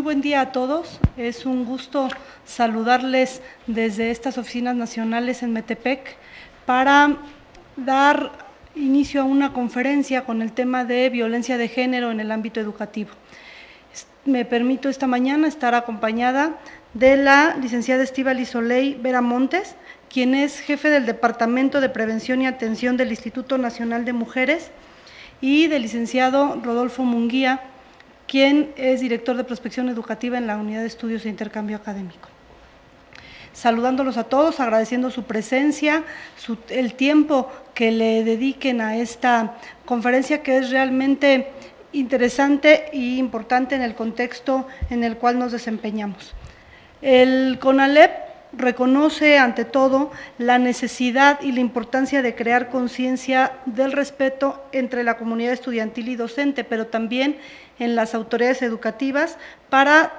Muy buen día a todos. Es un gusto saludarles desde estas oficinas nacionales en Metepec para dar inicio a una conferencia con el tema de violencia de género en el ámbito educativo. Me permito esta mañana estar acompañada de la licenciada Estíbaliz Soleil Vera Montes, quien es jefe del Departamento de Prevención y Atención del Instituto Nacional de Mujeres, y del licenciado Rodolfo Munguía, quien es director de prospección educativa en la Unidad de Estudios e Intercambio Académico. Saludándolos a todos, agradeciendo su presencia, el tiempo que le dediquen a esta conferencia, que es realmente interesante e importante en el contexto en el cual nos desempeñamos. El CONALEP reconoce ante todo la necesidad y la importancia de crear conciencia del respeto entre la comunidad estudiantil y docente, pero también en las autoridades educativas para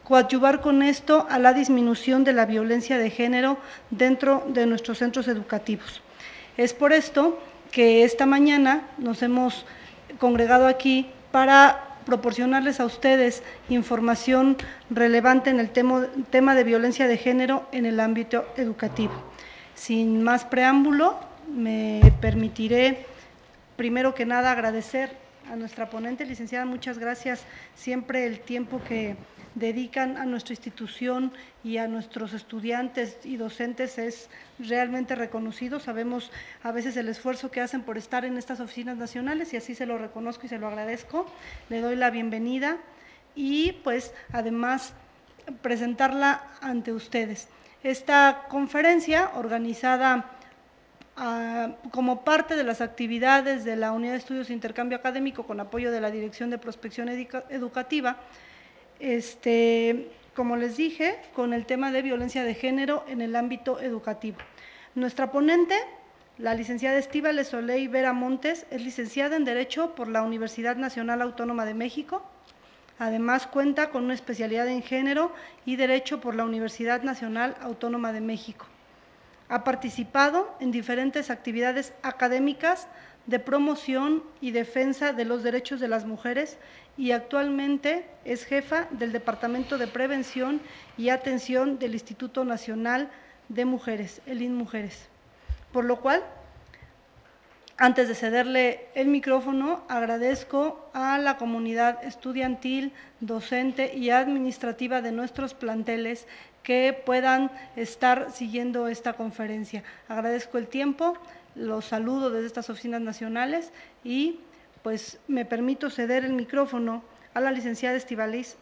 coadyuvar con esto a la disminución de la violencia de género dentro de nuestros centros educativos. Es por esto que esta mañana nos hemos congregado aquí para proporcionarles a ustedes información relevante en el tema de violencia de género en el ámbito educativo. Sin más preámbulo, me permitiré primero que nada agradecer a nuestra ponente, licenciada, muchas gracias, siempre el tiempo que dedican a nuestra institución y a nuestros estudiantes y docentes es realmente reconocido. Sabemos a veces el esfuerzo que hacen por estar en estas oficinas nacionales y así se lo reconozco y se lo agradezco. Le doy la bienvenida y pues además presentarla ante ustedes. Esta conferencia organizada como parte de las actividades de la Unidad de Estudios e Intercambio Académico con apoyo de la Dirección de Prospección Educativa, como les dije, con el tema de violencia de género en el ámbito educativo. Nuestra ponente, la licenciada Estíbaliz Soleil Vera Montes, es licenciada en Derecho por la Universidad Nacional Autónoma de México. Además, cuenta con una especialidad en Género y Derecho por la Universidad Nacional Autónoma de México. Ha participado en diferentes actividades académicas de promoción y defensa de los derechos de las mujeres y actualmente es jefa del Departamento de Prevención y Atención del Instituto Nacional de Mujeres, el INMujeres. Por lo cual, antes de cederle el micrófono, agradezco a la comunidad estudiantil, docente y administrativa de nuestros planteles que puedan estar siguiendo esta conferencia. Agradezco el tiempo, los saludo desde estas oficinas nacionales y pues me permito ceder el micrófono a la licenciada Estíbaliz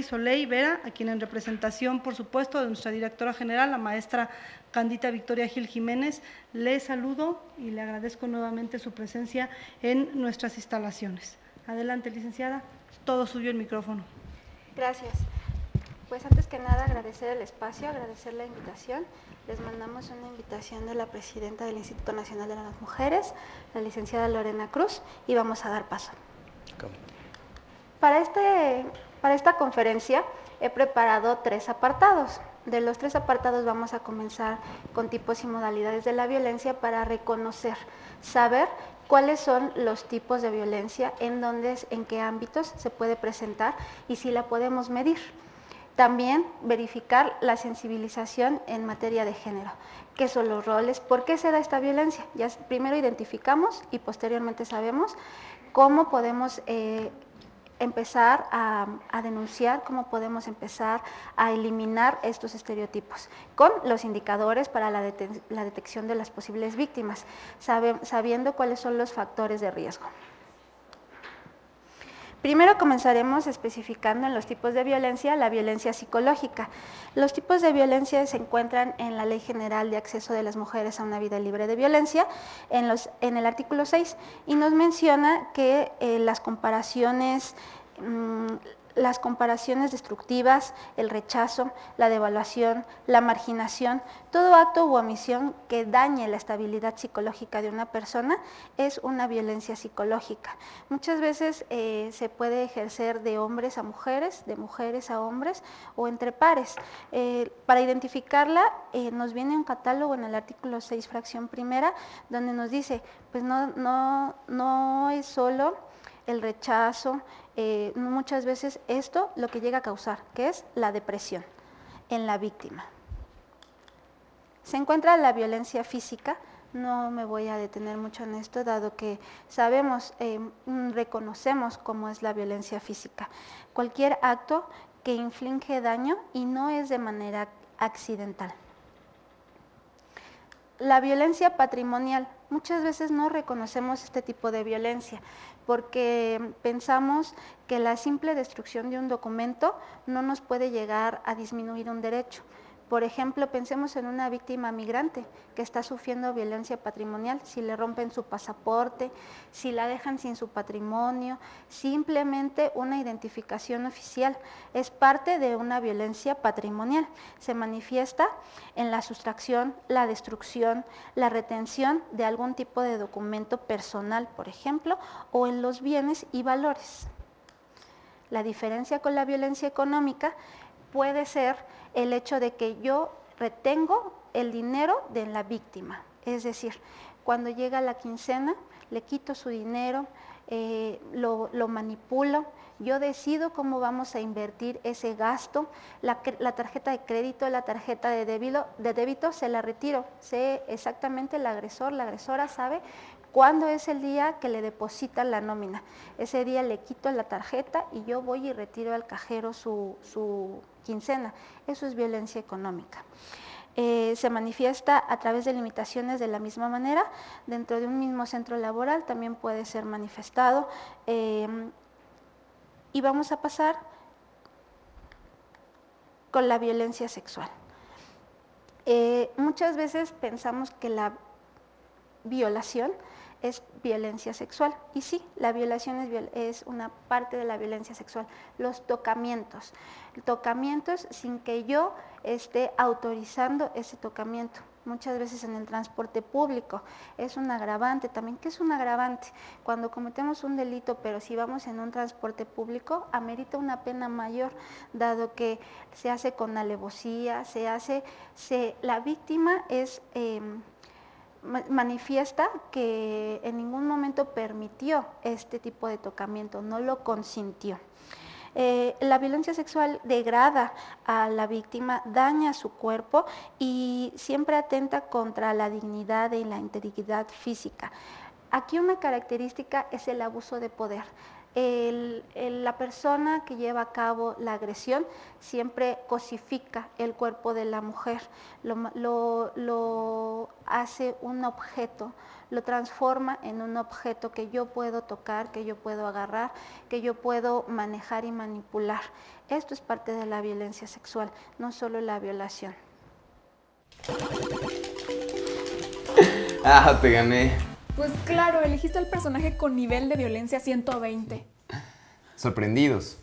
Soleil Vera, a quien en representación, por supuesto, de nuestra directora general, la maestra Candita Victoria Gil Jiménez, le saludo y le agradezco nuevamente su presencia en nuestras instalaciones. Adelante, licenciada, todo suyo el micrófono. Gracias. Pues antes que nada agradecer el espacio, agradecer la invitación. Les mandamos una invitación de la presidenta del Instituto Nacional de las Mujeres, la licenciada Lorena Cruz, y vamos a dar paso. ¿Cómo? Para esta conferencia he preparado 3 apartados. De los 3 apartados vamos a comenzar con tipos y modalidades de la violencia para reconocer, saber cuáles son los tipos de violencia, en qué ámbitos se puede presentar y si la podemos medir. También verificar la sensibilización en materia de género. ¿Qué son los roles? ¿Por qué se da esta violencia? Ya primero identificamos y posteriormente sabemos cómo podemos empezar a denunciar, cómo podemos empezar a eliminar estos estereotipos con los indicadores para la detección de las posibles víctimas, sabiendo cuáles son los factores de riesgo. Primero comenzaremos especificando en los tipos de violencia, la violencia psicológica. Los tipos de violencia se encuentran en la Ley General de Acceso de las Mujeres a una Vida Libre de Violencia, en el artículo 6, y nos menciona que las comparaciones destructivas, el rechazo, la devaluación, la marginación, todo acto u omisión que dañe la estabilidad psicológica de una persona es una violencia psicológica. Muchas veces se puede ejercer de hombres a mujeres, de mujeres a hombres o entre pares. Para identificarla nos viene un catálogo en el artículo 6, fracción primera, donde nos dice, pues no es solo el rechazo, muchas veces esto lo que llega a causar, que es la depresión en la víctima. Se encuentra la violencia física. No me voy a detener mucho en esto, dado que sabemos, reconocemos cómo es la violencia física. Cualquier acto que inflige daño y no es de manera accidental. La violencia patrimonial. Muchas veces no reconocemos este tipo de violencia porque pensamos que la simple destrucción de un documento no nos puede llegar a disminuir un derecho. Por ejemplo, pensemos en una víctima migrante que está sufriendo violencia patrimonial, si le rompen su pasaporte, si la dejan sin su patrimonio, simplemente una identificación oficial. Es parte de una violencia patrimonial. Se manifiesta en la sustracción, la destrucción, la retención de algún tipo de documento personal, por ejemplo, o en los bienes y valores. La diferencia con la violencia económica puede ser el hecho de que yo retengo el dinero de la víctima. Es decir, cuando llega la quincena, le quito su dinero, lo manipulo, yo decido cómo vamos a invertir ese gasto, la tarjeta de crédito, la tarjeta de débito se la retiro. Sé exactamente el agresor, la agresora sabe cuándo es el día que le depositan la nómina. Ese día le quito la tarjeta y yo voy y retiro al cajero su quincena. Eso es violencia económica. Se manifiesta a través de limitaciones de la misma manera. Dentro de un mismo centro laboral también puede ser manifestado. Y vamos a pasar con la violencia sexual. Muchas veces pensamos que la violación es violencia sexual, y sí, la violación es una parte de la violencia sexual. Los tocamientos sin que yo esté autorizando ese tocamiento, muchas veces en el transporte público, es un agravante también. ¿Qué es un agravante? Cuando cometemos un delito, pero si vamos en un transporte público, amerita una pena mayor, dado que se hace con alevosía, la víctima es manifiesta que en ningún momento permitió este tipo de tocamiento, no lo consintió. La violencia sexual degrada a la víctima, daña su cuerpo y siempre atenta contra la dignidad y la integridad física. Aquí una característica es el abuso de poder. La persona que lleva a cabo la agresión siempre cosifica el cuerpo de la mujer, lo hace un objeto, lo transforma en un objeto que yo puedo tocar, que yo puedo agarrar, que yo puedo manejar y manipular. Esto es parte de la violencia sexual, no solo la violación. Ah, te gané. Pues claro, elegiste al personaje con nivel de violencia 120. Sorprendidos.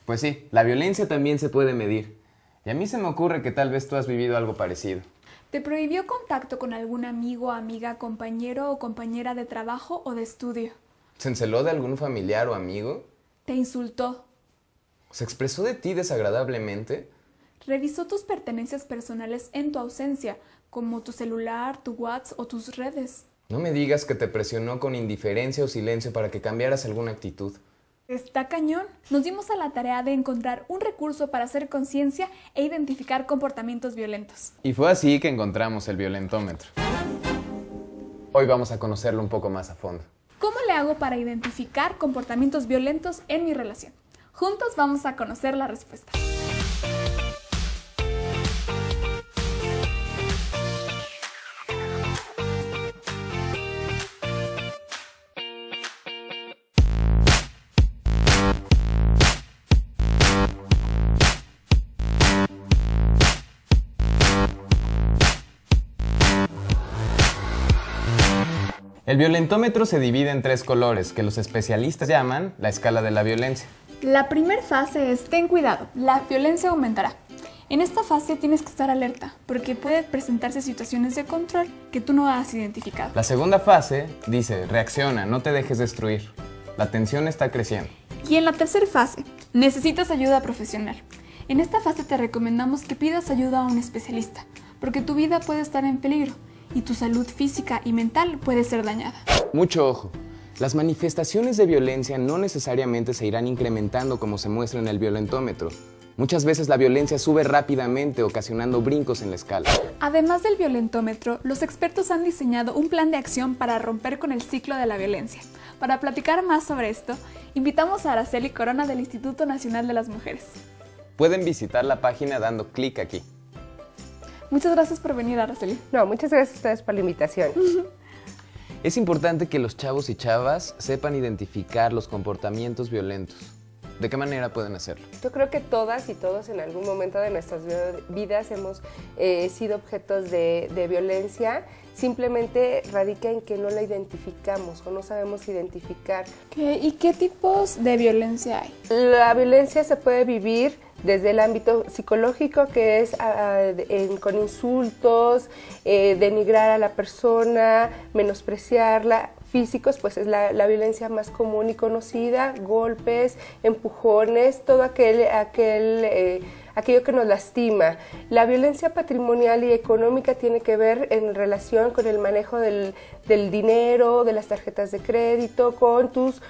Pues sí, la violencia también se puede medir. Y a mí se me ocurre que tal vez tú has vivido algo parecido. ¿Te prohibió contacto con algún amigo, amiga, compañero o compañera de trabajo o de estudio? ¿Se enceló de algún familiar o amigo? ¿Te insultó? ¿Se expresó de ti desagradablemente? ¿Revisó tus pertenencias personales en tu ausencia, como tu celular, tu WhatsApp o tus redes? No me digas que te presionó con indiferencia o silencio para que cambiaras alguna actitud. Está cañón. Nos dimos a la tarea de encontrar un recurso para hacer conciencia e identificar comportamientos violentos. Y fue así que encontramos el violentómetro. Hoy vamos a conocerlo un poco más a fondo. ¿Cómo le hago para identificar comportamientos violentos en mi relación? Juntos vamos a conocer la respuesta. El violentómetro se divide en 3 colores que los especialistas llaman la escala de la violencia. La primera fase es ten cuidado, la violencia aumentará. En esta fase tienes que estar alerta porque pueden presentarse situaciones de control que tú no has identificado. La segunda fase dice reacciona, no te dejes destruir. La tensión está creciendo. Y en la tercera fase, necesitas ayuda profesional. En esta fase te recomendamos que pidas ayuda a un especialista porque tu vida puede estar en peligro y tu salud física y mental puede ser dañada. Mucho ojo. Las manifestaciones de violencia no necesariamente se irán incrementando como se muestra en el violentómetro. Muchas veces la violencia sube rápidamente, ocasionando brincos en la escala. Además del violentómetro, los expertos han diseñado un plan de acción para romper con el ciclo de la violencia. Para platicar más sobre esto, invitamos a Araceli Corona del Instituto Nacional de las Mujeres. Pueden visitar la página dando clic aquí. Muchas gracias por venir, Araceli. No, muchas gracias a ustedes por la invitación. Es importante que los chavos y chavas sepan identificar los comportamientos violentos. ¿De qué manera pueden hacerlo? Yo creo que todas y todos en algún momento de nuestras vidas hemos sido objetos de violencia. Simplemente radica en que no la identificamos o no sabemos identificar. ¿Y qué tipos de violencia hay? La violencia se puede vivir desde el ámbito psicológico, que es con insultos, denigrar a la persona, menospreciarla. Físicos, pues es la violencia más común y conocida, golpes, empujones, todo aquello que nos lastima. La violencia patrimonial y económica tiene que ver en relación con el manejo del dinero, de las tarjetas de crédito, con tus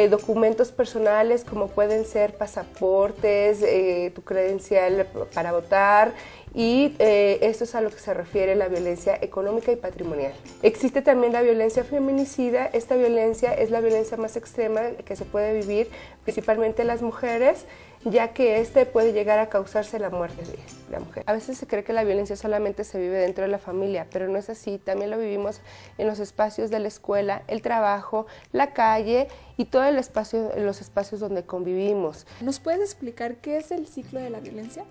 documentos personales como pueden ser pasaportes, tu credencial para votar. Y esto es a lo que se refiere la violencia económica y patrimonial. Existe también la violencia feminicida. Esta violencia es la violencia más extrema que se puede vivir, principalmente en las mujeres, ya que puede llegar a causarse la muerte de la mujer. A veces se cree que la violencia solamente se vive dentro de la familia, pero no es así. También lo vivimos en los espacios de la escuela, el trabajo, la calle y todo los espacios donde convivimos. ¿Nos puedes explicar qué es el ciclo de la violencia?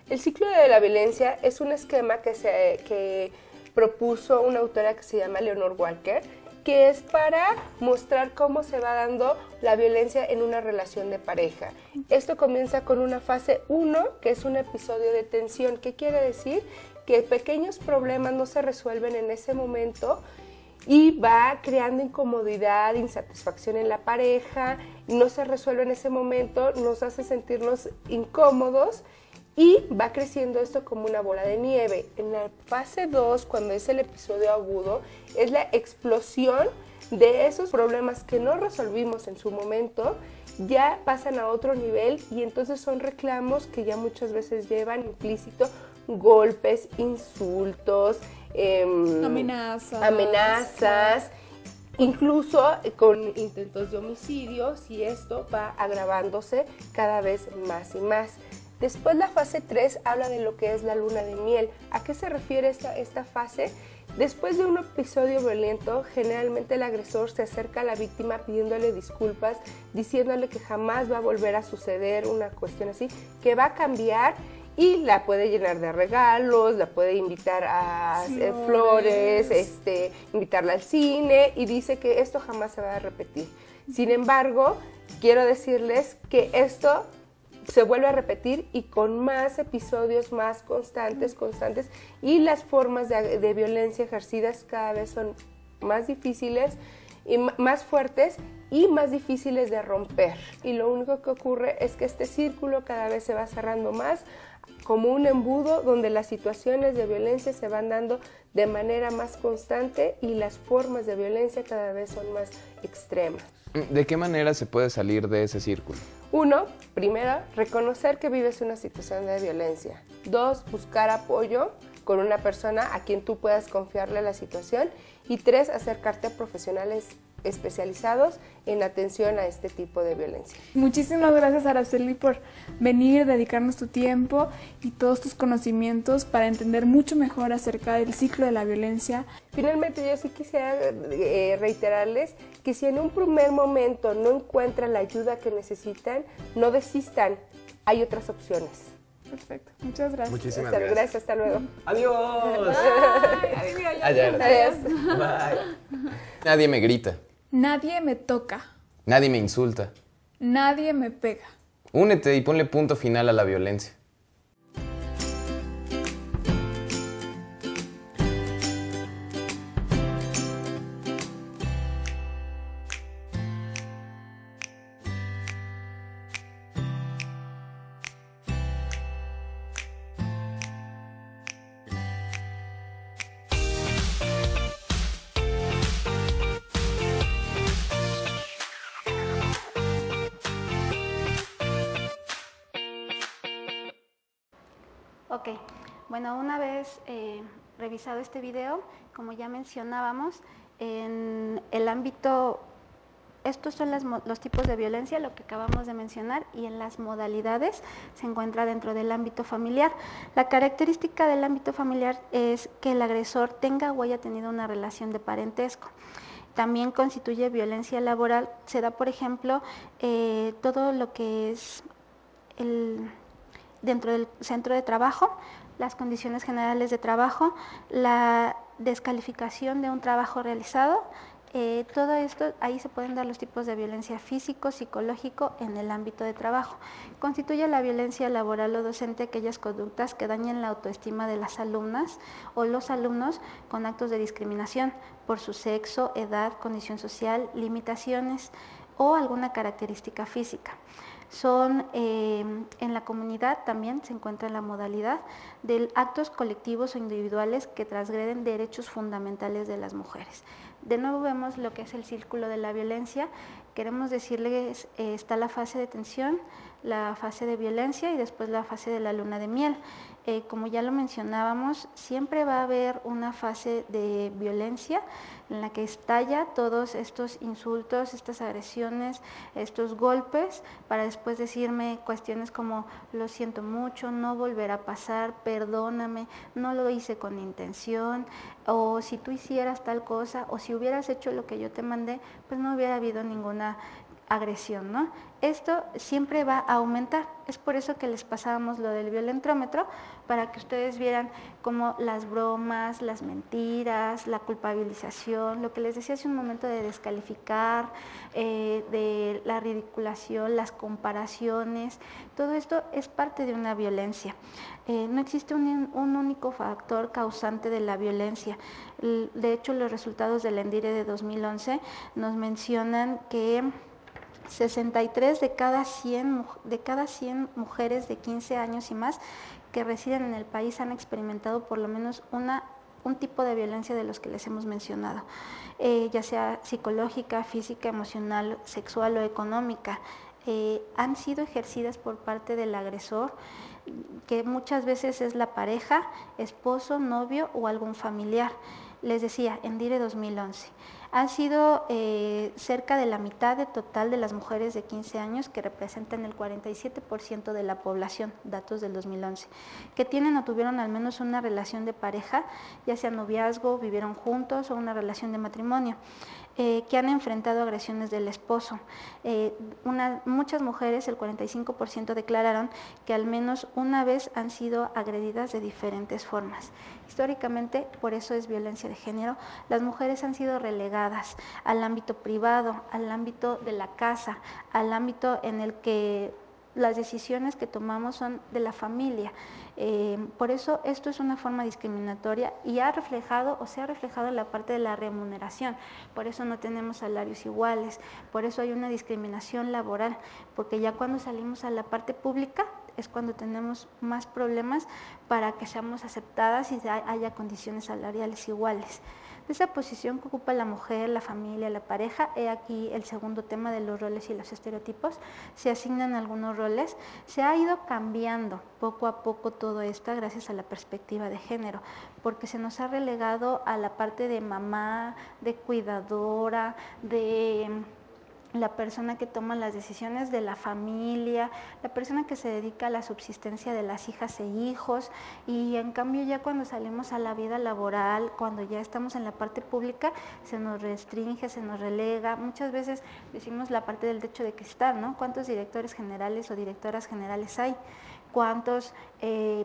El ciclo de la violencia es un esquema que propuso una autora que se llama Leonor Walker, que es para mostrar cómo se va dando la violencia en una relación de pareja. Esto comienza con una fase 1, que es un episodio de tensión. ¿Qué quiere decir? Que pequeños problemas no se resuelven en ese momento y va creando incomodidad, insatisfacción en la pareja, no se resuelve en ese momento, nos hace sentirnos incómodos. Y va creciendo esto como una bola de nieve. En la fase 2, cuando es el episodio agudo, es la explosión de esos problemas que no resolvimos en su momento, ya pasan a otro nivel y entonces son reclamos que ya muchas veces llevan implícito golpes, insultos, amenazas, incluso con intentos de homicidio, y esto va agravándose cada vez más y más. Después la fase 3 habla de lo que es la luna de miel. ¿A qué se refiere esta fase? Después de un episodio violento, generalmente el agresor se acerca a la víctima pidiéndole disculpas, diciéndole que jamás va a volver a suceder una cuestión así, que va a cambiar y la puede llenar de regalos, la puede invitar a flores, invitarla al cine y dice que esto jamás se va a repetir. Sin embargo, quiero decirles que esto se vuelve a repetir y con más episodios más constantes y las formas de violencia ejercidas cada vez son más difíciles y más fuertes y más difíciles de romper. Y lo único que ocurre es que este círculo cada vez se va cerrando más como un embudo donde las situaciones de violencia se van dando de manera más constante y las formas de violencia cada vez son más extremas. ¿De qué manera se puede salir de ese círculo? 1, primero, reconocer que vives una situación de violencia. 2, buscar apoyo con una persona a quien tú puedas confiarle la situación. Y 3, acercarte a profesionales especializados en atención a este tipo de violencia. Muchísimas gracias, Araceli, por venir, dedicarnos tu tiempo y todos tus conocimientos para entender mucho mejor acerca del ciclo de la violencia. Finalmente, yo sí quisiera reiterarles que si en un primer momento no encuentran la ayuda que necesitan, no desistan, hay otras opciones. Perfecto, muchas gracias. Muchísimas Gracias, hasta luego. ¡Adiós! Adiós. Bye. Nadie me grita. Nadie me toca. Nadie me insulta. Nadie me pega. Únete y ponle punto final a la violencia. Ok, bueno, una vez revisado este video, como ya mencionábamos, en el ámbito, estos son los tipos de violencia, lo que acabamos de mencionar, y en las modalidades se encuentra dentro del ámbito familiar. La característica del ámbito familiar es que el agresor tenga o haya tenido una relación de parentesco. También constituye violencia laboral, se da, por ejemplo, todo lo que es dentro del centro de trabajo, las condiciones generales de trabajo, la descalificación de un trabajo realizado, todo esto, ahí se pueden dar los tipos de violencia físico, psicológico en el ámbito de trabajo. Constituye la violencia laboral o docente aquellas conductas que dañen la autoestima de las alumnas o los alumnos con actos de discriminación por su sexo, edad, condición social, limitaciones o alguna característica física. Son en la comunidad también se encuentra la modalidad de actos colectivos o individuales que transgreden derechos fundamentales de las mujeres. De nuevo vemos lo que es el círculo de la violencia. Queremos decirles, está la fase de tensión, la fase de violencia y después la fase de la luna de miel. Como ya lo mencionábamos, siempre va a haber una fase de violencia en la que estalla todos estos insultos, estas agresiones, estos golpes, para después decirme cuestiones como lo siento mucho, no volverá a pasar, perdóname, no lo hice con intención, o si tú hicieras tal cosa, o si hubieras hecho lo que yo te mandé, pues no hubiera habido ninguna agresión, ¿no? Esto siempre va a aumentar, es por eso que les pasábamos lo del violentómetro, para que ustedes vieran cómo las bromas, las mentiras, la culpabilización, lo que les decía hace un momento de descalificar, de la ridiculación, las comparaciones, todo esto es parte de una violencia. No existe un único factor causante de la violencia. De hecho, los resultados del ENDIRE de 2011 nos mencionan que 63 de cada 100 mujeres de 15 años y más que residen en el país han experimentado por lo menos un tipo de violencia de los que les hemos mencionado, ya sea psicológica, física, emocional, sexual o económica. Han sido ejercidas por parte del agresor, que muchas veces es la pareja, esposo, novio o algún familiar. Les decía, ENDIRE 2011. Han sido cerca de la mitad de total de las mujeres de 15 años, que representan el 47% de la población, datos del 2011, que tienen o tuvieron al menos una relación de pareja, ya sea noviazgo, vivieron juntos o una relación de matrimonio. Que han enfrentado agresiones del esposo. Muchas mujeres, el 45%, declararon que al menos una vez han sido agredidas de diferentes formas. Históricamente, por eso es violencia de género, las mujeres han sido relegadas al ámbito privado, al ámbito de la casa, al ámbito en el que las decisiones que tomamos son de la familia. Por eso esto es una forma discriminatoria y se ha reflejado en la parte de la remuneración. Por eso no tenemos salarios iguales, por eso hay una discriminación laboral, porque ya cuando salimos a la parte pública es cuando tenemos más problemas para que seamos aceptadas y haya condiciones salariales iguales. De esa posición que ocupa la mujer, la familia, la pareja, he aquí el segundo tema de los roles y los estereotipos. Se asignan algunos roles, se ha ido cambiando poco a poco todo esto gracias a la perspectiva de género, porque se nos ha relegado a la parte de mamá, de cuidadora, de la persona que toma las decisiones de la familia, la persona que se dedica a la subsistencia de las hijas e hijos, y en cambio ya cuando salimos a la vida laboral, cuando ya estamos en la parte pública, se nos restringe, se nos relega. Muchas veces decimos la parte del techo de cristal, ¿no? ¿Cuántos directores generales o directoras generales hay? ¿Cuántos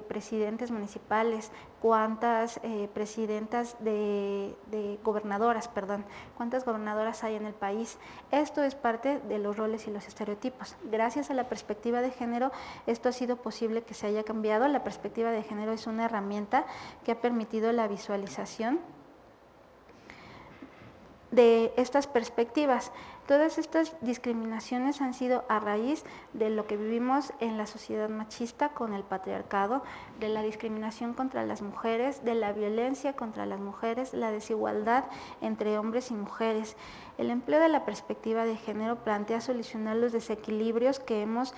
presidentes municipales? ¿Cuántas presidentas de gobernadoras, perdón? ¿Cuántas gobernadoras hay en el país? Esto es parte de los roles y los estereotipos. Gracias a la perspectiva de género, esto ha sido posible que se haya cambiado. La perspectiva de género es una herramienta que ha permitido la visualización de estas perspectivas. Todas estas discriminaciones han sido a raíz de lo que vivimos en la sociedad machista con el patriarcado, de la discriminación contra las mujeres, de la violencia contra las mujeres, la desigualdad entre hombres y mujeres. El empleo de la perspectiva de género plantea solucionar los desequilibrios que hemos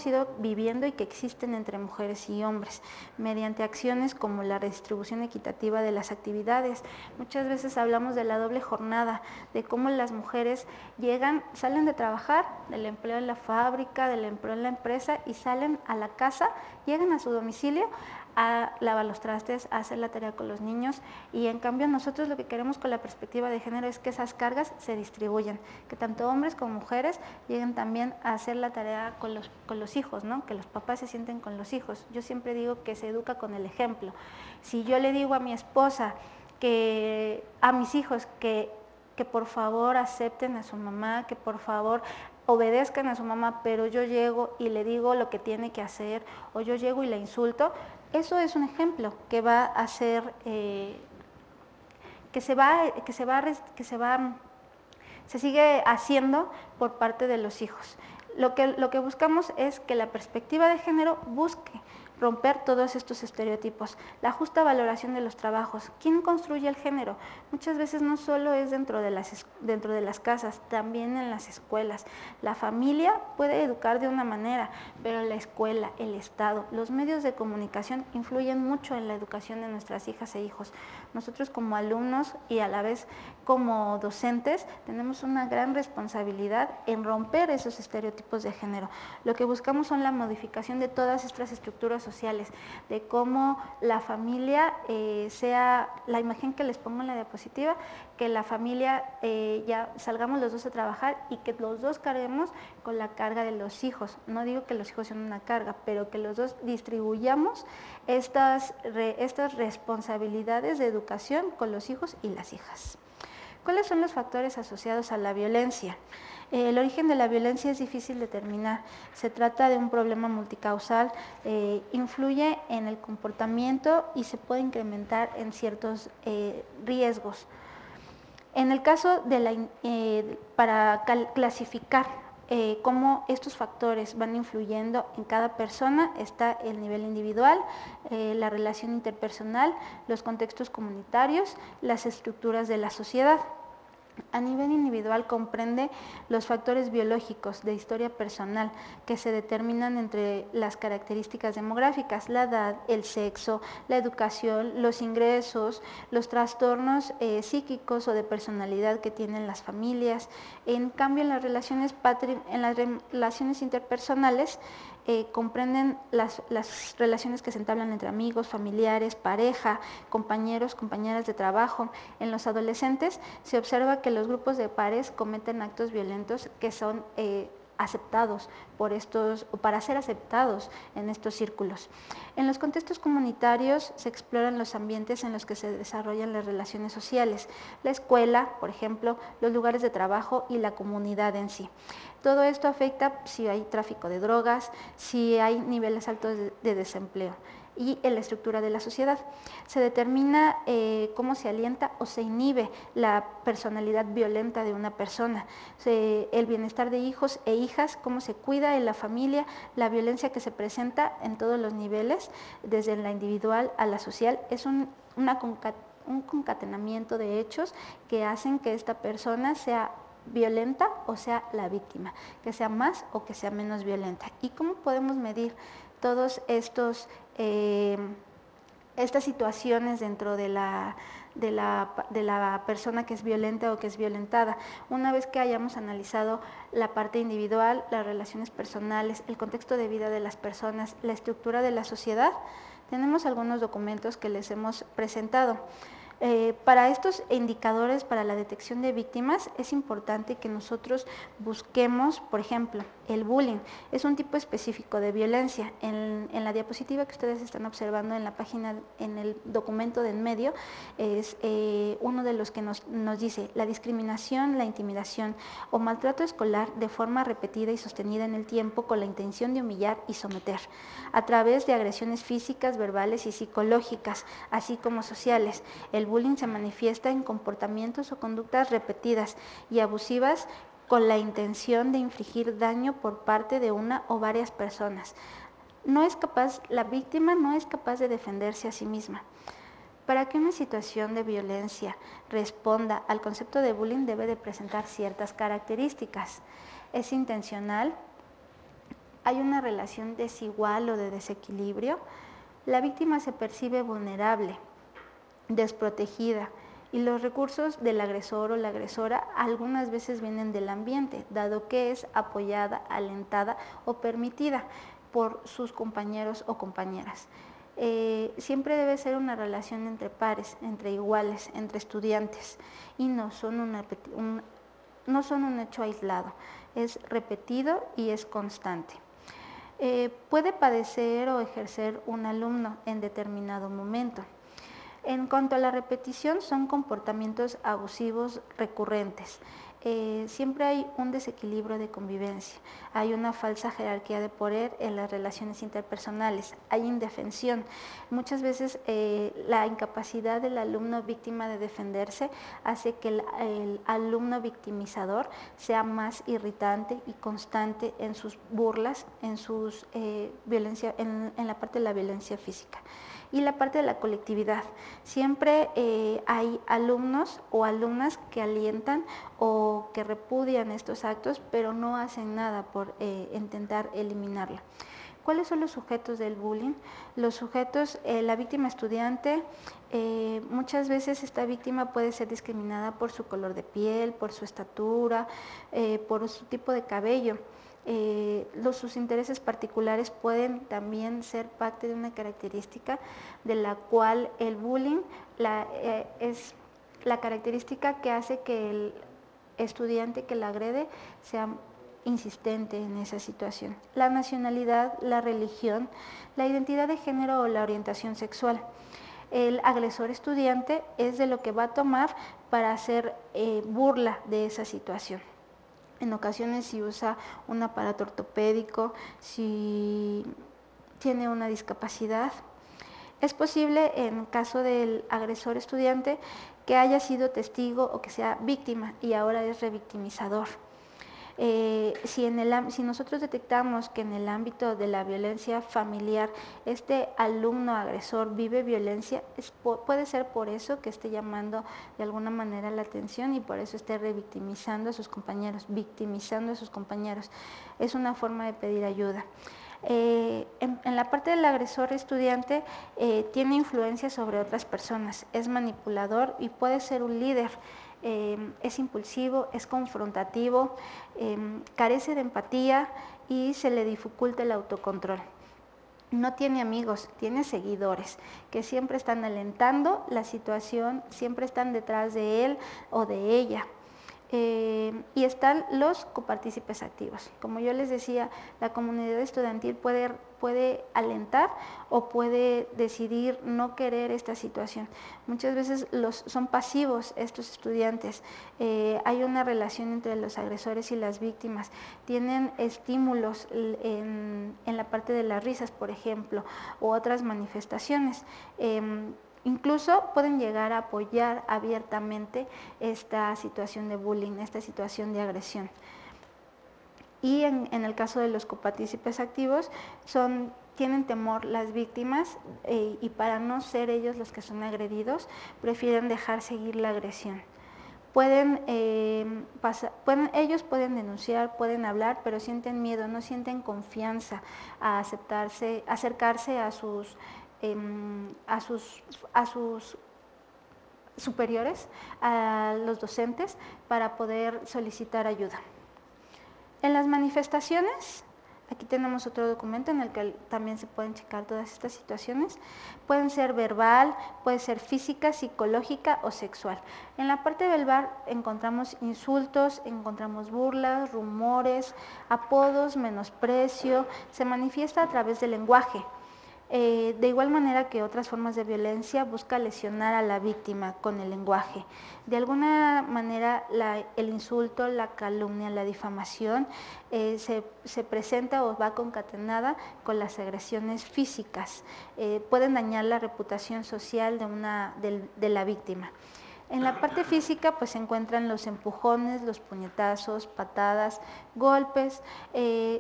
ido viviendo y que existen entre mujeres y hombres, mediante acciones como la redistribución equitativa de las actividades. Muchas veces hablamos de la doble jornada, de cómo las mujeres salen de trabajar, del empleo en la fábrica, del empleo en la empresa, y salen a la casa, llegan a su domicilio a lavar los trastes, a hacer la tarea con los niños, y en cambio nosotros lo que queremos con la perspectiva de género es que esas cargas se distribuyan, que tanto hombres como mujeres lleguen también a hacer la tarea con los hijos, ¿no? Que los papás se sienten con los hijos. Yo siempre digo que se educa con el ejemplo. Si yo le digo a mi esposa, a mis hijos, que por favor acepten a su mamá, que por favor obedezcan a su mamá, pero yo llego y le digo lo que tiene que hacer, o yo llego y la insulto, eso es un ejemplo que va a hacer, se sigue haciendo por parte de los hijos. Lo que buscamos es que la perspectiva de género busque romper todos estos estereotipos, la justa valoración de los trabajos. ¿Quién construye el género? Muchas veces no solo es dentro de las casas, también en las escuelas. La familia puede educar de una manera, pero la escuela, el Estado, los medios de comunicación influyen mucho en la educación de nuestras hijas e hijos. Nosotros como alumnos y a la vez como docentes tenemos una gran responsabilidad en romper esos estereotipos de género. Lo que buscamos son la modificación de todas estas estructuras sociales, de cómo la familia sea la imagen que les pongo en la diapositiva, que la familia ya salgamos los dos a trabajar y que los dos carguemos con la carga de los hijos. No digo que los hijos sean una carga, pero que los dos distribuyamos estas responsabilidades de educación con los hijos y las hijas. ¿Cuáles son los factores asociados a la violencia? El origen de la violencia es difícil de determinar. Se trata de un problema multicausal, influye en el comportamiento y se puede incrementar en ciertos riesgos. En el caso para clasificar cómo estos factores van influyendo en cada persona, está el nivel individual, la relación interpersonal, los contextos comunitarios, las estructuras de la sociedad. A nivel individual comprende los factores biológicos de historia personal que se determinan entre las características demográficas, la edad, el sexo, la educación, los ingresos, los trastornos psíquicos o de personalidad que tienen las familias. En cambio, en las relaciones interpersonales comprenden las relaciones que se entablan entre amigos, familiares, pareja, compañeros, compañeras de trabajo. En los adolescentes se observa que los grupos de pares cometen actos violentos que son aceptados para ser aceptados en estos círculos. En los contextos comunitarios se exploran los ambientes en los que se desarrollan las relaciones sociales, la escuela, por ejemplo, los lugares de trabajo y la comunidad en sí. Todo esto afecta si hay tráfico de drogas, si hay niveles altos de desempleo y en la estructura de la sociedad. Se determina cómo se alienta o se inhibe la personalidad violenta de una persona, el bienestar de hijos e hijas, cómo se cuida en la familia, la violencia que se presenta en todos los niveles, desde la individual a la social, es un concatenamiento de hechos que hacen que esta persona sea violenta o sea la víctima, que sea más o que sea menos violenta. ¿Y cómo podemos medir todos estas situaciones dentro de la persona que es violenta o que es violentada? Una vez que hayamos analizado la parte individual, las relaciones personales, el contexto de vida de las personas, la estructura de la sociedad, tenemos algunos documentos que les hemos presentado. Para estos indicadores para la detección de víctimas es importante que nosotros busquemos, por ejemplo, el bullying. Es un tipo específico de violencia. En la diapositiva que ustedes están observando en la página, en el documento de en medio, es uno de los que nos dice la discriminación, la intimidación o maltrato escolar de forma repetida y sostenida en el tiempo con la intención de humillar y someter, a través de agresiones físicas, verbales y psicológicas, así como sociales. El bullying se manifiesta en comportamientos o conductas repetidas y abusivas con la intención de infligir daño por parte de una o varias personas. La víctima no es capaz de defenderse a sí misma. Para que una situación de violencia responda al concepto de bullying debe de presentar ciertas características. Es intencional, hay una relación desigual o de desequilibrio, la víctima se percibe vulnerable, desprotegida y los recursos del agresor o la agresora algunas veces vienen del ambiente, dado que es apoyada, alentada o permitida por sus compañeros o compañeras. Siempre debe ser una relación entre pares, entre iguales, entre estudiantes y no son un hecho aislado, es repetido y es constante. Puede padecer o ejercer un alumno en determinado momento. En cuanto a la repetición, son comportamientos abusivos recurrentes. Siempre hay un desequilibrio de convivencia, hay una falsa jerarquía de poder en las relaciones interpersonales, hay indefensión. Muchas veces la incapacidad del alumno víctima de defenderse hace que el alumno victimizador sea más irritante y constante en sus burlas, en la parte de la violencia física. Y la parte de la colectividad. Siempre hay alumnos o alumnas que alientan o que repudian estos actos, pero no hacen nada por intentar eliminarlo. ¿Cuáles son los sujetos del bullying? Los sujetos, la víctima estudiante, muchas veces esta víctima puede ser discriminada por su color de piel, por su estatura, por su tipo de cabello. Sus intereses particulares pueden también ser parte de una característica de la cual el bullying es la característica que hace que el estudiante que la agrede sea insistente en esa situación. La nacionalidad, la religión, la identidad de género o la orientación sexual. El agresor estudiante es de lo que va a tomar para hacer burla de esa situación. En ocasiones si usa un aparato ortopédico, si tiene una discapacidad. Es posible, en caso del agresor estudiante, que haya sido testigo o que sea víctima y ahora es revictimizador. Si nosotros detectamos que en el ámbito de la violencia familiar este alumno agresor vive violencia, puede ser por eso que esté llamando de alguna manera la atención y por eso esté revictimizando a sus compañeros, victimizando a sus compañeros. Es una forma de pedir ayuda. En la parte del agresor estudiante tiene influencia sobre otras personas, es manipulador y puede ser un líder. Es impulsivo, es confrontativo, carece de empatía y se le dificulta el autocontrol. No tiene amigos, tiene seguidores que siempre están alentando la situación, siempre están detrás de él o de ella. Y están los copartícipes activos. Como yo les decía, la comunidad estudiantil puede alentar o puede decidir no querer esta situación. Muchas veces son pasivos estos estudiantes. Hay una relación entre los agresores y las víctimas. Tienen estímulos en la parte de las risas, por ejemplo, o otras manifestaciones. Incluso pueden llegar a apoyar abiertamente esta situación de bullying, esta situación de agresión. Y en el caso de los copartícipes activos, tienen temor las víctimas y para no ser ellos los que son agredidos, prefieren dejar seguir la agresión. Ellos pueden denunciar, pueden hablar, pero sienten miedo, no sienten confianza a acercarse a sus superiores, a los docentes, para poder solicitar ayuda. En las manifestaciones, aquí tenemos otro documento en el que también se pueden checar todas estas situaciones. Pueden ser verbal, puede ser física, psicológica o sexual. En la parte verbal encontramos insultos, encontramos burlas, rumores, apodos, menosprecio. Se manifiesta a través del lenguaje. De igual manera que otras formas de violencia, busca lesionar a la víctima con el lenguaje. De alguna manera el insulto, la calumnia, la difamación se presenta o va concatenada con las agresiones físicas. Pueden dañar la reputación social de la víctima. En la parte física pues se encuentran los empujones, los puñetazos, patadas, golpes,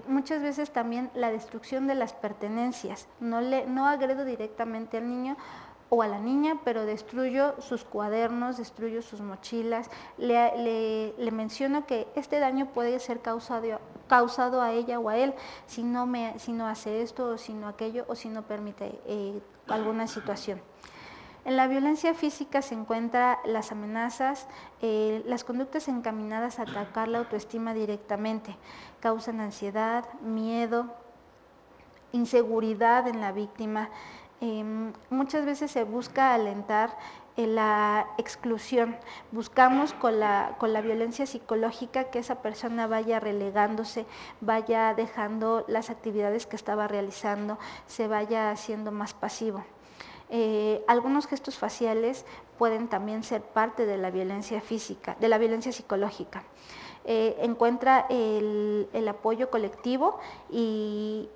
muchas veces también la destrucción de las pertenencias. No agredo directamente al niño o a la niña, pero destruyo sus cuadernos, destruyo sus mochilas, le menciono que este daño puede ser causado a ella o a él si no hace esto o si no aquello o si no permite alguna situación. En la violencia física se encuentran las amenazas, las conductas encaminadas a atacar la autoestima directamente, causan ansiedad, miedo, inseguridad en la víctima. Muchas veces se busca alentar la exclusión. Buscamos con la violencia psicológica que esa persona vaya relegándose, vaya dejando las actividades que estaba realizando, se vaya haciendo más pasivo. Algunos gestos faciales pueden también ser parte de la violencia física, de la violencia psicológica. Encuentra el apoyo colectivo y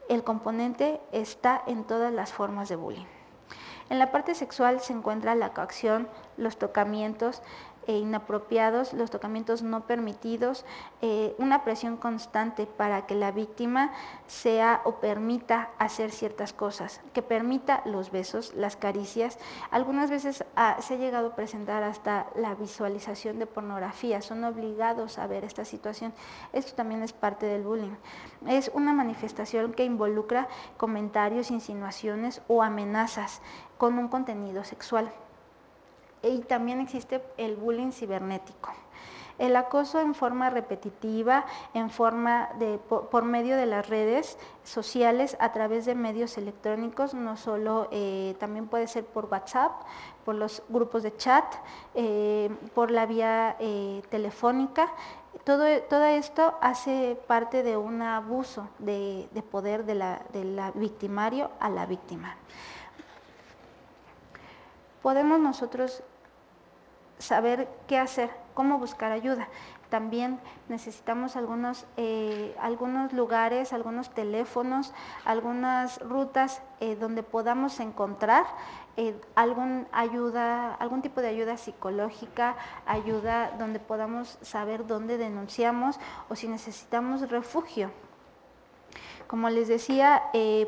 el componente está en todas las formas de bullying. En la parte sexual se encuentra la coacción, los tocamientos inapropiados, los tocamientos no permitidos, una presión constante para que la víctima sea o permita hacer ciertas cosas, que permita los besos, las caricias. Algunas veces se ha llegado a presentar hasta la visualización de pornografía, son obligados a ver esta situación. Esto también es parte del bullying. Es una manifestación que involucra comentarios, insinuaciones o amenazas con un contenido sexual. Y también existe el bullying cibernético. El acoso en forma repetitiva, por medio de las redes sociales, a través de medios electrónicos, no solo, también puede ser por WhatsApp, por los grupos de chat, por la vía telefónica. Todo esto hace parte de un abuso de poder de la victimario a la víctima. Podemos nosotros saber qué hacer, cómo buscar ayuda. También necesitamos algunos lugares, algunos teléfonos, algunas rutas donde podamos encontrar algún tipo de ayuda psicológica, ayuda donde podamos saber dónde denunciamos o si necesitamos refugio. Como les decía,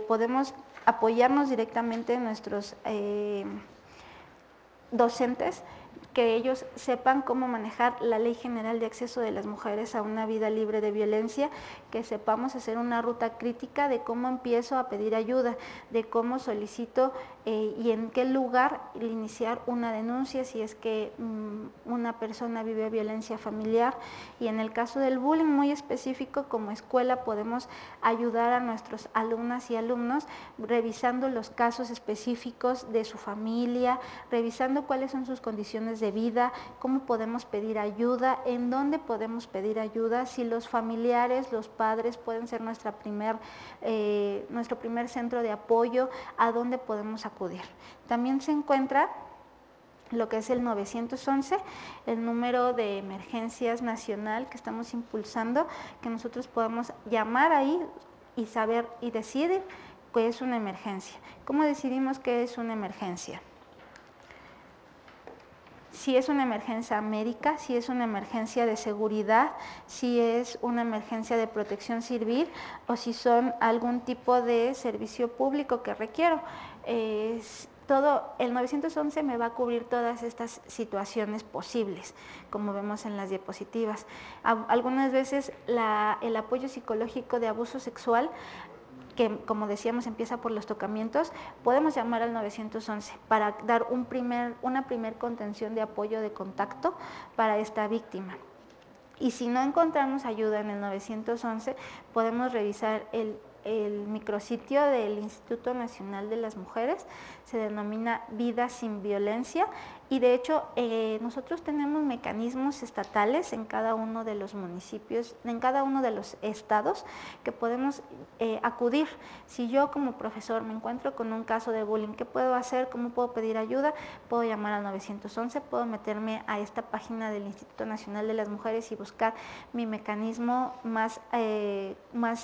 podemos apoyarnos directamente en nuestros docentes, que ellos sepan cómo manejar la Ley General de Acceso de las Mujeres a una vida libre de violencia, que sepamos hacer una ruta crítica de cómo empiezo a pedir ayuda, de cómo solicito y en qué lugar iniciar una denuncia si es que una persona vive violencia familiar. Y en el caso del bullying muy específico, como escuela podemos ayudar a nuestros alumnas y alumnos revisando los casos específicos de su familia, revisando cuáles son sus condiciones de vida, cómo podemos pedir ayuda, en dónde podemos pedir ayuda, si los familiares, los padres pueden ser nuestro primer centro de apoyo, a dónde podemos acudir. También se encuentra lo que es el 911, el número de emergencias nacional que estamos impulsando, que nosotros podemos llamar ahí y saber y decidir qué es una emergencia. ¿Cómo decidimos qué es una emergencia? Si es una emergencia médica, si es una emergencia de seguridad, si es una emergencia de protección civil o si son algún tipo de servicio público que requiero. El 911 me va a cubrir todas estas situaciones posibles, como vemos en las diapositivas. Algunas veces el apoyo psicológico de abuso sexual, que como decíamos empieza por los tocamientos, podemos llamar al 911 para dar una primer contención de apoyo de contacto para esta víctima. Y si no encontramos ayuda en el 911, podemos revisar el el micrositio del Instituto Nacional de las Mujeres, se denomina Vida sin Violencia, y de hecho nosotros tenemos mecanismos estatales en cada uno de los municipios, en cada uno de los estados, que podemos acudir. Si yo como profesor me encuentro con un caso de bullying, ¿qué puedo hacer? ¿Cómo puedo pedir ayuda? Puedo llamar al 911, puedo meterme a esta página del Instituto Nacional de las Mujeres y buscar mi mecanismo más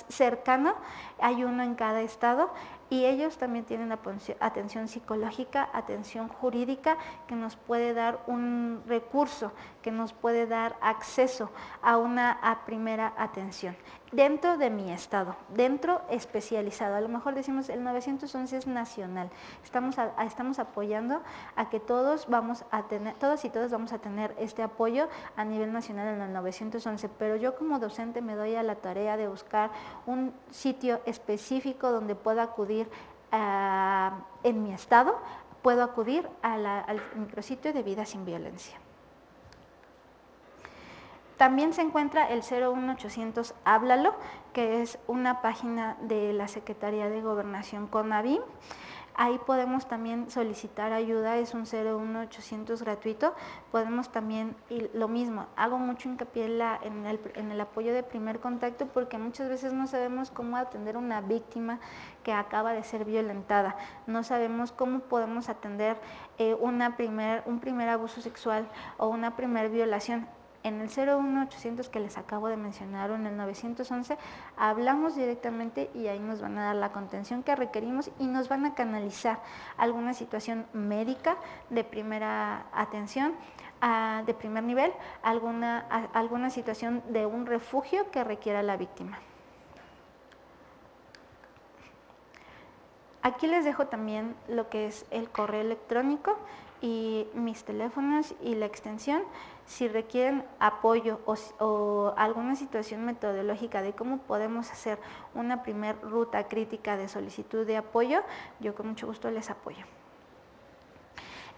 cercano. Hay uno en cada estado, y ellos también tienen atención psicológica, atención jurídica, que nos puede dar un recurso, que nos puede dar acceso a una primera atención dentro de mi estado, dentro especializado. A lo mejor decimos el 911 es nacional. Estamos apoyando a que todos y todas vamos a tener este apoyo a nivel nacional en el 911, pero yo como docente me doy a la tarea de buscar un sitio específico donde pueda acudir en mi estado, puedo acudir al micrositio de Vida sin Violencia. También se encuentra el 01800 Háblalo, que es una página de la Secretaría de Gobernación CONAVIM. Ahí podemos también solicitar ayuda, es un 01800 gratuito. Podemos también, y lo mismo, hago mucho hincapié en el apoyo de primer contacto, porque muchas veces no sabemos cómo atender a una víctima que acaba de ser violentada. No sabemos cómo podemos atender un primer abuso sexual o una primer violación. En el 01800 que les acabo de mencionar, o en el 911, hablamos directamente y ahí nos van a dar la contención que requerimos y nos van a canalizar alguna situación médica de primera atención, de primer nivel, alguna situación de un refugio que requiera la víctima. Aquí les dejo también lo que es el correo electrónico y mis teléfonos y la extensión. Si requieren apoyo o alguna situación metodológica de cómo podemos hacer una primer ruta crítica de solicitud de apoyo, yo con mucho gusto les apoyo.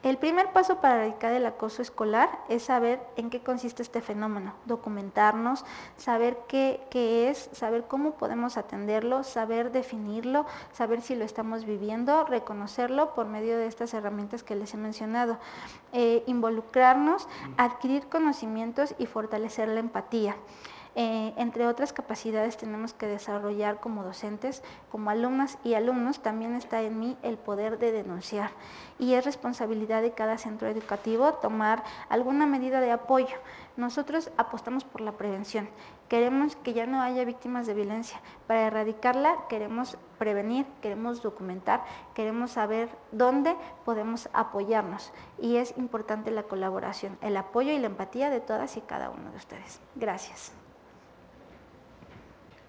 El primer paso para erradicar el acoso escolar es saber en qué consiste este fenómeno, documentarnos, saber qué es, saber cómo podemos atenderlo, saber definirlo, saber si lo estamos viviendo, reconocerlo por medio de estas herramientas que les he mencionado, involucrarnos, adquirir conocimientos y fortalecer la empatía. Entre otras capacidades tenemos que desarrollar como docentes, como alumnas y alumnos. También está en mí el poder de denunciar, y es responsabilidad de cada centro educativo tomar alguna medida de apoyo. Nosotros apostamos por la prevención, queremos que ya no haya víctimas de violencia. Para erradicarla queremos prevenir, queremos documentar, queremos saber dónde podemos apoyarnos, y es importante la colaboración, el apoyo y la empatía de todas y cada uno de ustedes. Gracias.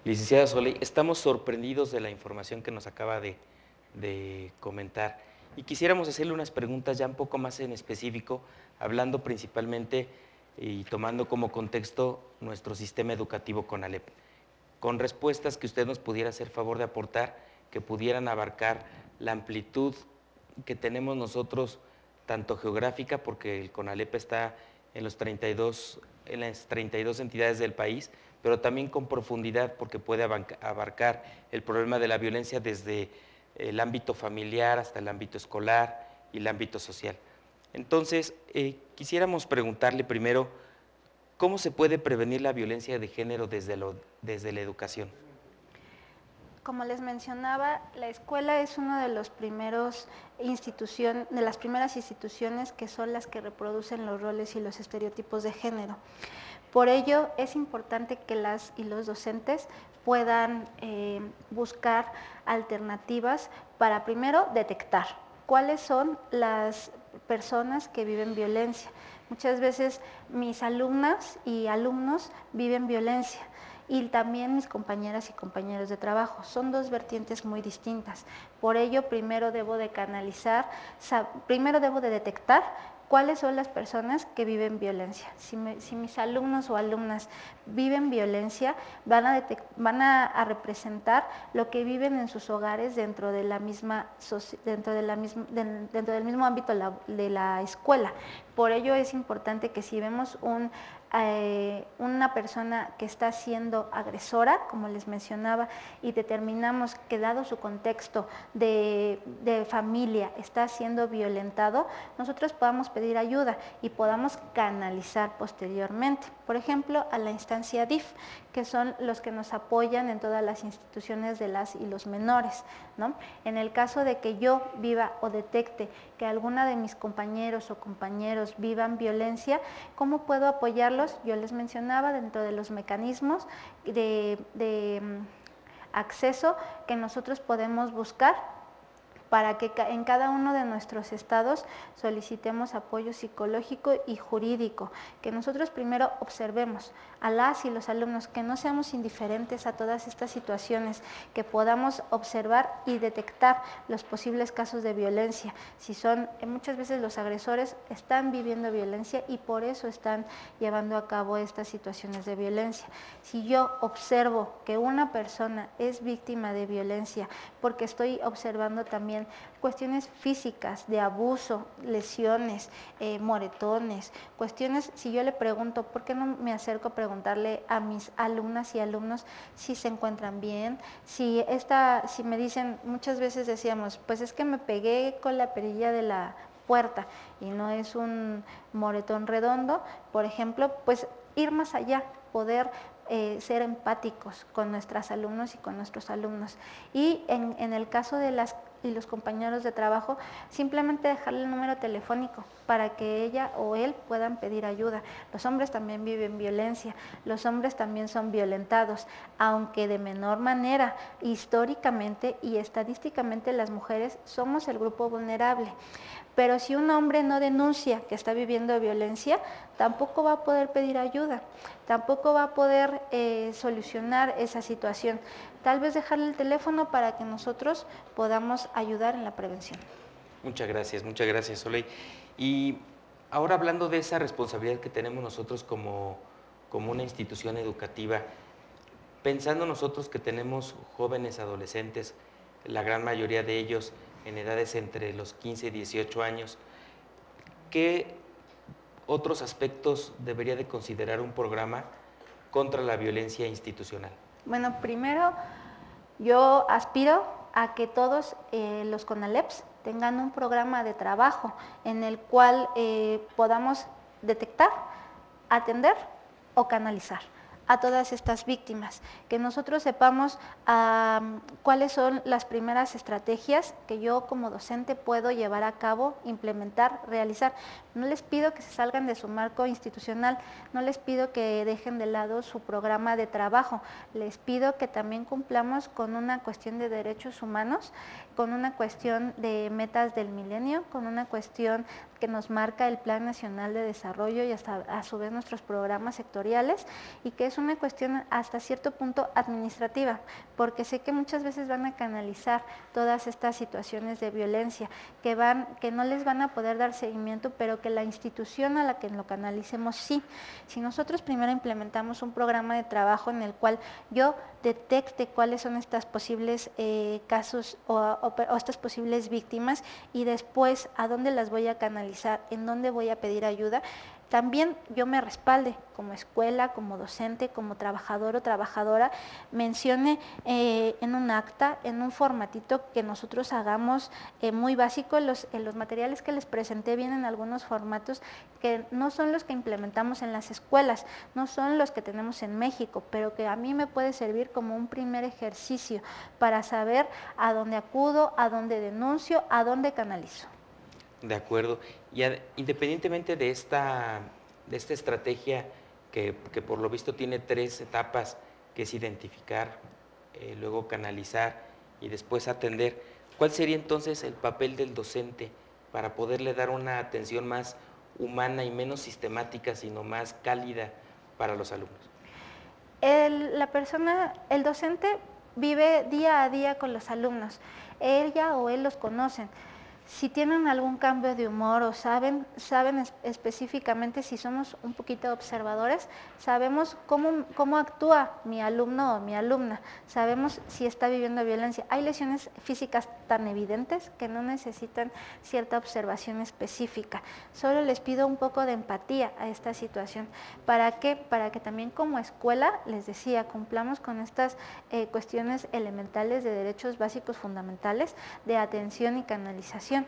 Licenciada Soley, estamos sorprendidos de la información que nos acaba de comentar, y quisiéramos hacerle unas preguntas ya un poco más en específico, hablando principalmente y tomando como contexto nuestro sistema educativo CONALEP, con respuestas que usted nos pudiera hacer favor de aportar, que pudieran abarcar la amplitud que tenemos nosotros, tanto geográfica, porque el CONALEP está en las 32 entidades del país, pero también con profundidad, porque puede abarcar el problema de la violencia desde el ámbito familiar hasta el ámbito escolar y el ámbito social. Entonces, quisiéramos preguntarle primero, ¿cómo se puede prevenir la violencia de género desde la educación? Como les mencionaba, la escuela es una de las primeras instituciones que son las que reproducen los roles y los estereotipos de género. Por ello, es importante que las y los docentes puedan buscar alternativas para, primero, detectar cuáles son las personas que viven violencia. Muchas veces mis alumnas y alumnos viven violencia, y también mis compañeras y compañeros de trabajo. Son dos vertientes muy distintas. Por ello, primero debo de canalizar, primero debo de detectar ¿cuáles son las personas que viven violencia? Si mis alumnos o alumnas viven violencia, van a representar lo que viven en sus hogares dentro del mismo ámbito de la escuela. Por ello es importante que si vemos una persona que está siendo agresora, como les mencionaba, y determinamos que dado su contexto de familia está siendo violentado, nosotros podamos pedir ayuda y podamos canalizar posteriormente, por ejemplo, a la instancia DIF, que son los que nos apoyan en todas las instituciones de las y los menores, ¿no? En el caso de que yo viva o detecte que alguna de mis compañeros o compañeros vivan violencia, ¿cómo puedo apoyarlos? Yo les mencionaba dentro de los mecanismos de acceso que nosotros podemos buscar para que en cada uno de nuestros estados solicitemos apoyo psicológico y jurídico, que nosotros primero observemos a las y los alumnos, que no seamos indiferentes a todas estas situaciones, que podamos observar y detectar los posibles casos de violencia. Si son, muchas veces los agresores están viviendo violencia y por eso están llevando a cabo estas situaciones de violencia. Si yo observo que una persona es víctima de violencia, porque estoy observando también cuestiones físicas de abuso, lesiones, moretones, cuestiones, si yo le pregunto, ¿por qué no me acerco a preguntarle a mis alumnas y alumnos si se encuentran bien? Si me dicen, muchas veces decíamos, pues es que me pegué con la perilla de la puerta y no es un moretón redondo, por ejemplo, pues ir más allá, poder ser empáticos con nuestras alumnos y con nuestros alumnos. Y en el caso de las y los compañeros de trabajo, simplemente dejarle el número telefónico para que ella o él puedan pedir ayuda. Los hombres también viven violencia, los hombres también son violentados, aunque de menor manera. Históricamente y estadísticamente las mujeres somos el grupo vulnerable. Pero si un hombre no denuncia que está viviendo violencia, tampoco va a poder pedir ayuda, tampoco va a poder solucionar esa situación. Tal vez dejarle el teléfono para que nosotros podamos ayudar en la prevención. Muchas gracias, Soleil. Y ahora hablando de esa responsabilidad que tenemos nosotros como una institución educativa, pensando nosotros que tenemos jóvenes adolescentes, la gran mayoría de ellos en edades entre los 15 y 18 años, ¿qué otros aspectos debería de considerar un programa contra la violencia institucional? Bueno, primero yo aspiro a que todos los CONALEPs tengan un programa de trabajo en el cual podamos detectar, atender o canalizar a todas estas víctimas, que nosotros sepamos cuáles son las primeras estrategias que yo como docente puedo llevar a cabo, implementar, realizar. No les pido que se salgan de su marco institucional, no les pido que dejen de lado su programa de trabajo, les pido que también cumplamos con una cuestión de derechos humanos, con una cuestión de metas del milenio, con una cuestión que nos marca el Plan Nacional de Desarrollo y hasta a su vez nuestros programas sectoriales, y que es una cuestión hasta cierto punto administrativa, porque sé que muchas veces van a canalizar todas estas situaciones de violencia, que no les van a poder dar seguimiento, pero que la institución a la que lo canalicemos sí. Si nosotros primero implementamos un programa de trabajo en el cual yo detecte cuáles son estas posibles casos o estas posibles víctimas y después a dónde las voy a canalizar, en dónde voy a pedir ayuda, también yo me respalde como escuela, como docente, como trabajador o trabajadora, mencione en un acta, en un formatito que nosotros hagamos muy básico. En los materiales que les presenté vienen algunos formatos que no son los que implementamos en las escuelas, no son los que tenemos en México, pero que a mí me puede servir como un primer ejercicio para saber a dónde acudo, a dónde denuncio, a dónde canalizo. De acuerdo. Y independientemente de esta estrategia que por lo visto tiene 3 etapas, que es identificar, luego canalizar y después atender, ¿cuál sería entonces el papel del docente para poderle dar una atención más humana y menos sistemática, sino más cálida para los alumnos? El docente vive día a día con los alumnos, ella o él los conocen. Si tienen algún cambio de humor o saben específicamente, si somos un poquito observadores, sabemos cómo actúa mi alumno o mi alumna, sabemos si está viviendo violencia. Hay lesiones físicas tan evidentes que no necesitan cierta observación específica. Solo les pido un poco de empatía a esta situación. ¿Para qué? Para que también como escuela, les decía, cumplamos con estas cuestiones elementales de derechos básicos fundamentales, de atención y canalización.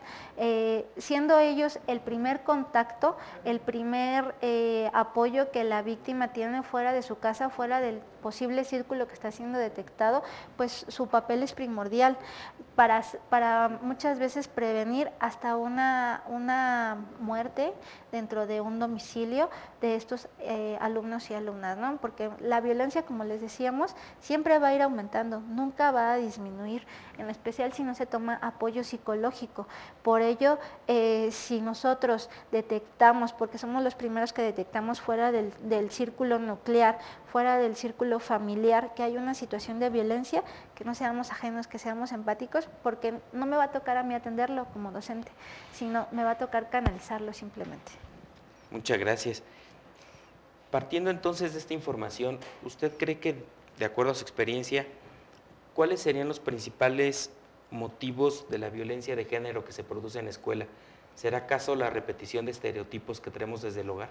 Siendo ellos el primer contacto, el primer apoyo que la víctima tiene fuera de su casa, fuera del posible círculo que está siendo detectado, pues su papel es primordial para muchas veces prevenir hasta una muerte dentro de un domicilio de estos alumnos y alumnas, ¿no? Porque la violencia, como les decíamos, siempre va a ir aumentando, nunca va a disminuir, en especial si no se toma apoyo psicológico. Por ello, si nosotros detectamos, porque somos los primeros que detectamos fuera del círculo nuclear, fuera del círculo familiar, que hay una situación de violencia, que no seamos ajenos, que seamos empáticos, porque no me va a tocar a mí atenderlo como docente, sino me va a tocar canalizarlo simplemente. Muchas gracias. Partiendo entonces de esta información, ¿usted cree que, de acuerdo a su experiencia, cuáles serían los principales motivos de la violencia de género que se produce en la escuela? ¿Será acaso la repetición de estereotipos que tenemos desde el hogar?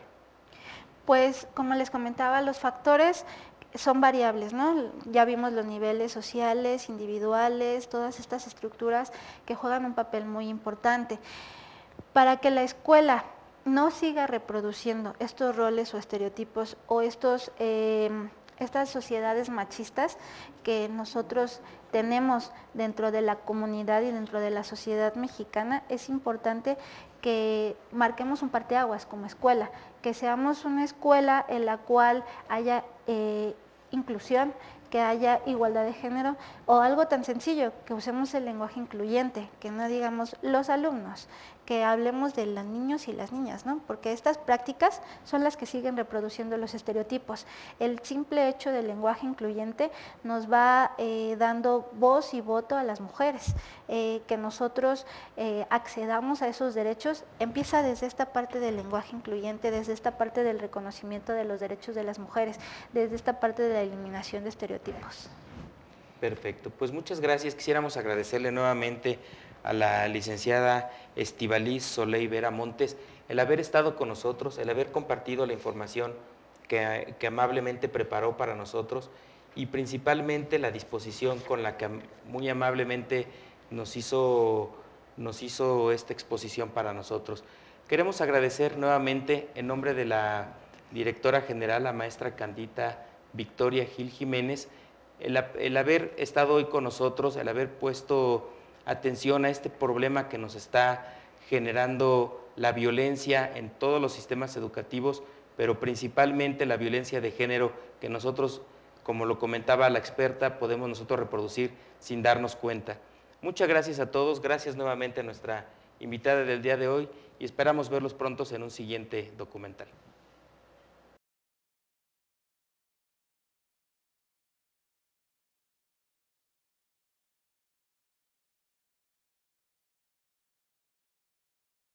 Pues, como les comentaba, los factores son variables, ¿no? Ya vimos los niveles sociales, individuales, todas estas estructuras que juegan un papel muy importante. Para que la escuela no siga reproduciendo estos roles o estereotipos o estas sociedades machistas que nosotros tenemos dentro de la comunidad y dentro de la sociedad mexicana, es importante que marquemos un parteaguas como escuela, que seamos una escuela en la cual haya inclusión, que haya igualdad de género, o algo tan sencillo, que usemos el lenguaje incluyente, que no digamos los alumnos, que hablemos de los niños y las niñas, ¿no? Porque estas prácticas son las que siguen reproduciendo los estereotipos. El simple hecho del lenguaje incluyente nos va dando voz y voto a las mujeres, que nosotros accedamos a esos derechos, empieza desde esta parte del lenguaje incluyente, desde esta parte del reconocimiento de los derechos de las mujeres, desde esta parte de la eliminación de estereotipos. Perfecto, pues muchas gracias. Quisiéramos agradecerle nuevamente a la licenciada Estíbaliz Soley Vera Montes el haber estado con nosotros, el haber compartido la información que amablemente preparó para nosotros y principalmente la disposición con la que muy amablemente nos hizo esta exposición para nosotros. Queremos agradecer nuevamente en nombre de la directora general, la maestra Candita Victoria Gil Jiménez, el haber estado hoy con nosotros, el haber puesto atención a este problema que nos está generando la violencia en todos los sistemas educativos, pero principalmente la violencia de género que nosotros, como lo comentaba la experta, podemos nosotros reproducir sin darnos cuenta. Muchas gracias a todos, gracias nuevamente a nuestra invitada del día de hoy y esperamos verlos pronto en un siguiente documental.